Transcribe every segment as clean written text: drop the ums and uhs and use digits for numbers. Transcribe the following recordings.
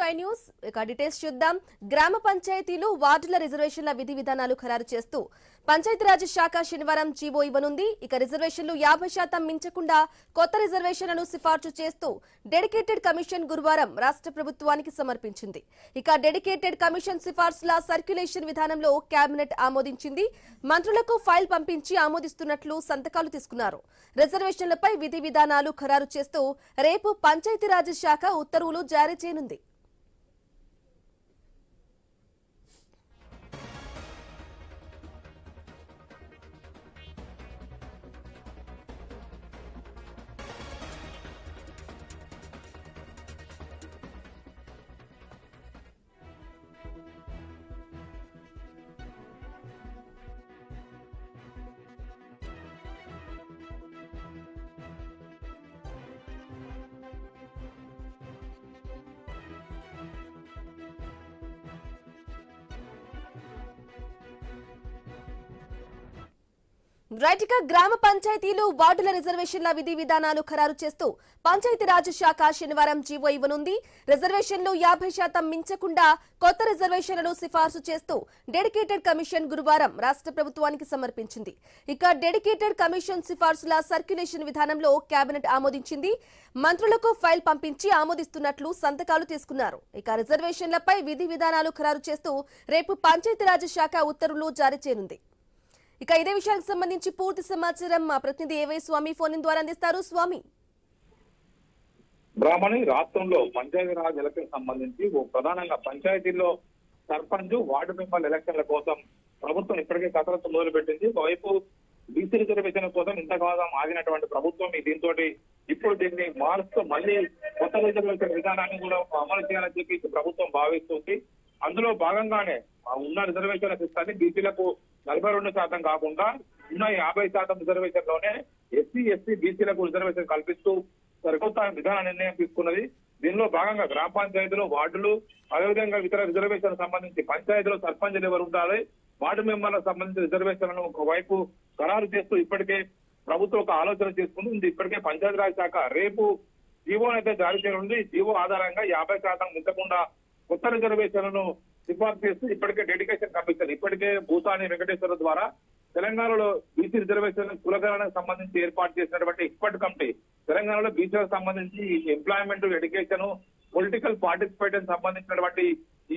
TV5 news details చూద్దాం. గ్రామ పంచాయతీలు వార్డుల రిజర్వేషన్ల విధి విధానాలు ఖరారు చేస్తూ పంచాయతీరాజ్ శాఖ శనివారం జీవో ఇవ్వనుంది. రిజర్వేషన్లు 50% మించకుండా కొత్త రిజర్వేషన్లను సిఫార్సు చేస్తూ డెడికేటెడ్ కమిషన్ గురువారం రాష్ట్ర ప్రభుత్వానికి సమర్పించింది. డెడికేటెడ్ కమిషన్ సిఫార్సుల సర్క్యులేషన్ విధానంలో కేబినెట్ ఆమోదించింది. మంత్రులకు ఫైల్ పంపించి ఆమోదిస్తున్నట్లు సంతకాలు తీసుకున్నారు. రిజర్వేషన్లపై విధి విధానాలు ఖరారు చేస్తూ రేపు పంచాయతీరాజ్ శాఖ ఉత్తర్వులు జారీ చేయనుంది. గ్రామ పంచాయతీలు వార్డుల రిజర్వేషన్ల విధి విధానాలు ఖరారు చేస్తూ పంచాయతీరాజ్ శాఖ శనివారం జీవో ఇవ్వనుంది. రిజర్వేషన్లు 50% మించకుండా కొత్త రిజర్వేషన్లను సిఫార్సు చేస్తూ డెడికేటెడ్ కమిషన్ గురువారం రాష్ట్ర ప్రభుత్వానికి సమర్పించింది. డెడికేటెడ్ కమిషన్ సిఫార్సుల సర్క్యులేషన్ విధానంలో కేబినెట్ ఆమోదించింది. మంత్రులకు ఫైల్ పంపించి ఆమోదిస్తున్నట్లు సంతకాలు తీసుకున్నారు. రిజర్వేషన్లపై విధి విధానాలు ఖరారు చేస్తూ రేపు పంచాయతీరాజ్ శాఖ ఉత్తర్వులు జారీ చేయనుంది. ఇదే విషయానికి సంబంధించి పూర్తి సమాచారం మా ప్రతినిధి ఏవై స్వామి ఫోన్ ద్వారా అందిస్తారు. స్వామి, బ్రాహ్మణి రాష్ట్రంలో పంచాయతీరాజ్ ఎలక్షన్ సంబంధించి ప్రధానంగా పంచాయతీల్లో సర్పంచ్ వార్డు మెంబర్ల ఎలక్షన్ల కోసం ప్రభుత్వం ఇప్పటికే కసరత్తు మొదలుపెట్టింది. ఒకవైపు బీసీ రిజర్వేషన్ కోసం ఇంతకాలం ఆగినటువంటి ప్రభుత్వం దీంతో ఇప్పుడు దీన్ని మారుస్తూ మళ్ళీ కొత్త రిజర్వేషన్ విధానాన్ని కూడా అమలు చేయాలని చెప్పి ప్రభుత్వం భావిస్తుంది. అందులో భాగంగానే ఉన్న రిజర్వేషన్ల సిస్టాన్ని బీసీలకు 42% కాకుండా ఉన్న 50% రిజర్వేషన్లోనే ఎస్సీ ఎస్టీ బీసీలకు రిజర్వేషన్ కల్పిస్తూ సరికొత్త విధాన నిర్ణయం తీసుకున్నది. దీనిలో భాగంగా గ్రామ పంచాయతీలు వార్డులు అదేవిధంగా ఇతర రిజర్వేషన్ సంబంధించి పంచాయతీలో సర్పంచులు ఎవరు ఉండాలి, వార్డు మెంబర్లకు సంబంధించిన రిజర్వేషన్లను ఒకవైపు ఖరారు చేస్తూ ఇప్పటికే ప్రభుత్వం ఒక ఆలోచన చేసుకుంది. ఇప్పటికే పంచాయతీరాజ్ శాఖ రేపు జీవోను అయితే జారీ చేయనుంది. జీవో ఆధారంగా 50% మించకుండా కొత్త రిజర్వేషన్లను సిఫార్సు చేస్తూ ఇప్పటికే డెడికేషన్ కమిషన్ ఇప్పటికే భూతాని వెంకటేశ్వర ద్వారా తెలంగాణలో బీసీ రిజర్వేషన్ కులగణనకు సంబంధించి ఏర్పాటు చేసినటువంటి ఎక్స్పర్ట్ కమిటీ తెలంగాణలో బీసీలకు సంబంధించి ఎంప్లాయ్మెంట్, ఎడ్యుకేషన్, పొలిటికల్ పార్టిసిపేషన్ సంబంధించినటువంటి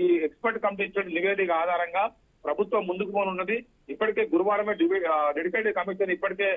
ఈ ఎక్స్పర్ట్ కమిటీ ఇచ్చిన నివేదిక ఆధారంగా ప్రభుత్వం ముందుకు పోనున్నది. ఇప్పటికే గురువారమే డెడికేటెడ్ కమిషన్ ఇప్పటికే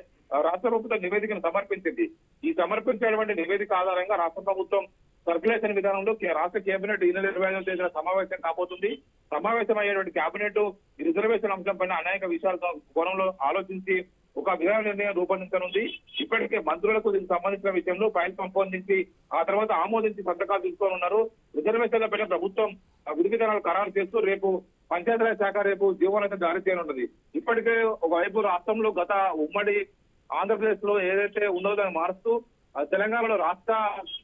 రాష్ట్ర ప్రభుత్వం నివేదికను సమర్పించింది. ఈ సమర్పించినటువంటి నివేదిక ఆధారంగా రాష్ట్ర ప్రభుత్వం సర్క్యులేషన్ విధానంలో రాష్ట్ర కేబినెట్ ఈ నెల 25వ తేదీన సమావేశం కాబోతుంది. సమావేశం అయ్యేటువంటి కేబినెట్ ఈ రిజర్వేషన్ అంశం పైన అనేక విషయాల కోణంలో ఆలోచించి ఒక విధాన నిర్ణయం రూపొందించనుంది. ఇప్పటికే మంత్రులకు దీనికి సంబంధించిన విషయంలో ఫైల్ పంపొందించి ఆ తర్వాత ఆమోదించి సంతకాలు తీసుకోనున్నారు. రిజర్వేషన్ల పైన ప్రభుత్వం విధి విధానాలు ఖరారు చేస్తూ రేపు పంచాయతీరాజ్ శాఖ రేపు జీవోనైతే జారీ చేయనున్నది. ఇప్పటికే ఒకవైపు రాష్ట్రంలో గత ఉమ్మడి ఆంధ్రప్రదేశ్ లో ఏదైతే ఉన్నదో దాన్ని మారుస్తూ తెలంగాణలో రాష్ట్ర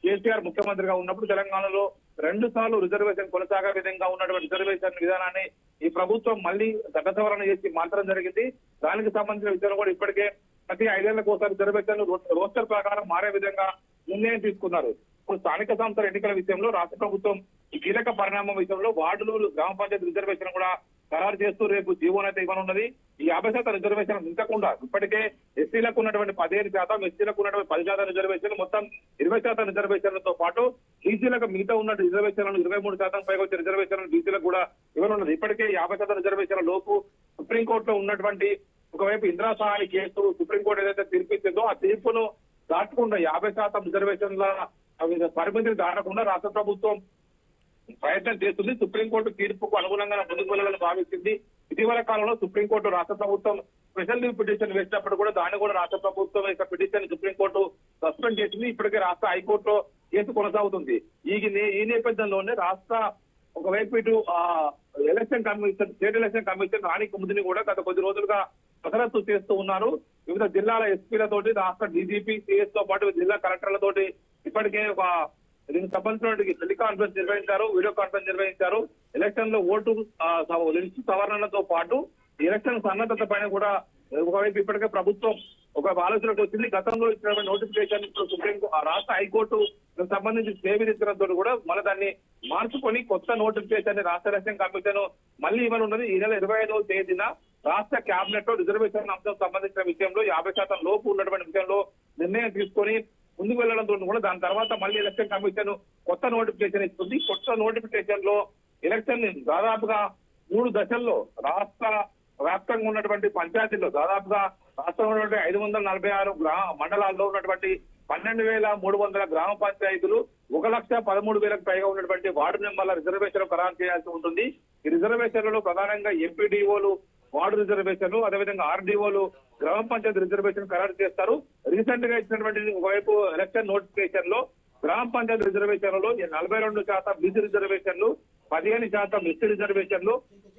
కేసీఆర్ ముఖ్యమంత్రిగా ఉన్నప్పుడు తెలంగాణలో 2 సార్లు రిజర్వేషన్ కొనసాగే విధంగా ఉన్నటువంటి రిజర్వేషన్ విధానాన్ని ఈ ప్రభుత్వం మళ్ళీ చట్ట సవరణ చేసి మార్చడం జరిగింది. దానికి సంబంధించిన విషయంలో కూడా ఇప్పటికే ప్రతి 5 ఏళ్లకు ఒకసారి రిజర్వేషన్ రోస్టర్ ప్రకారం మారే విధంగా నిర్ణయం తీసుకున్నారు. ఇప్పుడు స్థానిక సంస్థల ఎన్నికల విషయంలో రాష్ట్ర ప్రభుత్వం ఈ కీలక పరిణామం విషయంలో వార్డులు గ్రామ పంచాయతీ రిజర్వేషన్ కూడా ఖరారు చేస్తూ రేపు జీవోనైతే ఇవ్వనున్నది. ఈ 50% రిజర్వేషన్ మించకుండా ఇప్పటికే ఎస్సీలకు ఉన్నటువంటి 15%, ఎస్సీలకు ఉన్నటువంటి 10% రిజర్వేషన్, మొత్తం 20% రిజర్వేషన్లతో పాటు బీసీలకు మిగతా ఉన్న రిజర్వేషన్లను 23% పైగా వచ్చే రిజర్వేషన్లు బీసీలకు కూడా ఇవ్వనున్నది. ఇప్పటికే 50% రిజర్వేషన్ల లోపు సుప్రీంకోర్టులో ఉన్నటువంటి ఒకవైపు ఇందిరా సహాని కేసు సుప్రీంకోర్టు ఏదైతే తీర్పిచ్చిందో ఆ తీర్పును దాటకుండా 50% రిజర్వేషన్ల పరిమితిని దాటకుండా రాష్ట్ర ప్రభుత్వం ప్రయత్నం చేస్తుంది. సుప్రీంకోర్టు తీర్పుకు అనుగుణంగా ముందుకు వెళ్లాలని భావిస్తుంది. ఇటీవల కాలంలో సుప్రీంకోర్టు రాష్ట్ర ప్రభుత్వం స్పెషల్ లీవ్ పిటిషన్ వేసినప్పుడు కూడా దాన్ని కూడా రాష్ట్ర ప్రభుత్వం యొక్క పిటిషన్ సుప్రీంకోర్టు సస్పెండ్ చేసింది. ఇప్పటికే రాష్ట్ర హైకోర్టులో కేసు కొనసాగుతుంది. ఈ నేపథ్యంలోనే రాష్ట్ర ఒకవైపు ఇటు election commission, state election commission Rani Kumudini కూడా గత కొద్ది రోజులుగా కసరత్తు చేస్తూ ఉన్నారు. వివిధ జిల్లాల ఎస్పీలతోటి రాష్ట్ర డీజీపీ, సిఎస్ తో పాటు జిల్లా కలెక్టర్లతోటి ఇప్పటికే దీనికి సంబంధించిన టెలికాన్ఫరెన్స్ నిర్వహించారు, వీడియో కాన్ఫరెన్స్ నిర్వహించారు. ఎలక్షన్ లో ఓటు సవరణలతో పాటు ఎలక్షన్ సన్నద్ధత పైన కూడా ఒకవైపు ఇప్పటికే ప్రభుత్వం ఒక ఆలోచనకు వచ్చింది. గతంలో ఇచ్చినటువంటి నోటిఫికేషన్ ఇప్పుడు సుప్రీం రాష్ట్ర హైకోర్టు సంబంధించి స్టే విధించడంతో కూడా మళ్ళీ దాన్ని మార్చుకొని కొత్త నోటిఫికేషన్ రాష్ట్ర ఎలక్షన్ కమిషన్ మళ్ళీ ఇవ్వనున్నది. ఈ నెల 25వ తేదీన రాష్ట్ర కేబినెట్ లో రిజర్వేషన్ అంశం సంబంధించిన విషయంలో 50% లోపు ఉన్నటువంటి విషయంలో నిర్ణయం తీసుకొని ముందుకు వెళ్లడంతో కూడా దాని తర్వాత మళ్ళీ ఎలక్షన్ కమిషన్ కొత్త నోటిఫికేషన్ ఇస్తుంది. కొత్త నోటిఫికేషన్ లో ఎలక్షన్ దాదాపుగా 3 దశల్లో రాష్ట్ర వ్యాప్తంగా ఉన్నటువంటి పంచాయతీల్లో దాదాపుగా రాష్ట్రంలో ఉన్నటువంటి 546 మండలాల్లో ఉన్నటువంటి 12,300 గ్రామ పంచాయతీలు 1,13,000కు పైగా ఉన్నటువంటి వార్డు మెంబర్ల రిజర్వేషన్ ఖరారు చేయాల్సి ఉంటుంది. ఈ రిజర్వేషన్లలో ప్రధానంగా ఎంపీడీఓలు వార్డు రిజర్వేషన్లు, అదేవిధంగా ఆర్డీఓలు గ్రామ పంచాయతీ రిజర్వేషన్ ఖరారు చేస్తారు. రీసెంట్ గా ఇచ్చినటువంటి ఒకవైపు ఎలక్షన్ నోటిఫికేషన్ లో గ్రామ పంచాయతీ రిజర్వేషన్లలో 42% బీసీ రిజర్వేషన్లు, 15% ఎస్టీ రిజర్వేషన్లు,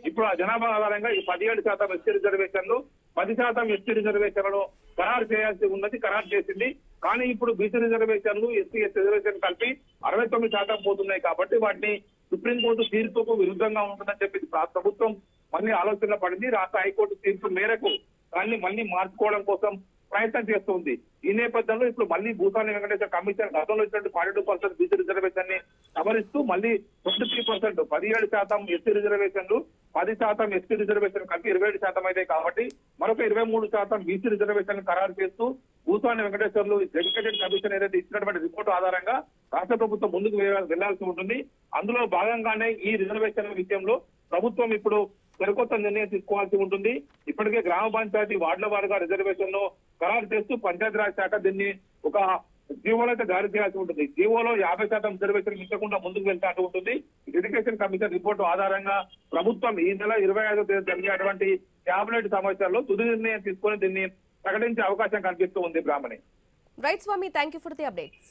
ఇప్పుడు ఆ జనాభా ఆధారంగా ఈ 17% ఎస్టీ రిజర్వేషన్లు, 10% ఎస్టీ రిజర్వేషన్లను ఖరారు చేయాల్సి ఉన్నది, ఖరారు చేసింది. కానీ ఇప్పుడు బీసీ రిజర్వేషన్లు, ఎస్టీ రిజర్వేషన్ కలిపి 69% పోతున్నాయి. కాబట్టి వాటిని సుప్రీంకోర్టు తీర్పుకు విరుద్ధంగా ఉంటుందని చెప్పి ప్రభుత్వం మళ్ళీ ఆలోచనలో పడింది. రాష్ట్ర హైకోర్టు తీర్పు మేరకు దాన్ని మళ్ళీ మార్చుకోవడం కోసం ప్రయత్నం చేస్తుంది. ఈ నేపథ్యంలో ఇప్పుడు మళ్ళీ భూసాని వెంకటేశ్వర కమిషన్ గతంలో ఇచ్చినట్టు 42% బీసీ రిజర్వేషన్ ని సవరిస్తూ మళ్ళీ 23% 17% ఎస్టీ రిజర్వేషన్లు, 10% ఎస్టీ రిజర్వేషన్ కలిపి 27% అయితే కాబట్టి మరొక 23% బీసీ రిజర్వేషన్ ఖరారు చేస్తూ భూసాని వెంకటేశ్వర్లు డెడికేటెడ్ కమిషన్ ఏదైతే ఇచ్చినటువంటి రిపోర్టు ఆధారంగా రాష్ట్ర ప్రభుత్వం ముందుకు వెళ్లాల్సి ఉంటుంది. అందులో భాగంగానే ఈ రిజర్వేషన్ విషయంలో ప్రభుత్వం ఇప్పుడు సరికొత్త నిర్ణయం తీసుకోవాల్సి ఉంటుంది. ఇప్పటికే గ్రామ పంచాయతీ వార్డుల వారుగా రిజర్వేషన్ ను ఖరారు చేస్తూ పంచాయతీరాజ్ శాఖ దీన్ని ఒక జీవోలో అయితే జారీ చేయాల్సి ఉంటుంది. జీవోలో 50% రిజర్వేషన్ మించకుండా ముందుకు వెళ్తాటు ఉంటుంది. ఎడ్యుకేషన్ కమిషన్ రిపోర్టు ఆధారంగా ప్రభుత్వం ఈ నెల 25వ తేదీ జరిగేటువంటి కేబినెట్ సమావేశాల్లో తుది నిర్ణయం తీసుకొని దీన్ని ప్రకటించే అవకాశం కనిపిస్తూ ఉంది. Brahmani. Right Swami, thank you for the updates.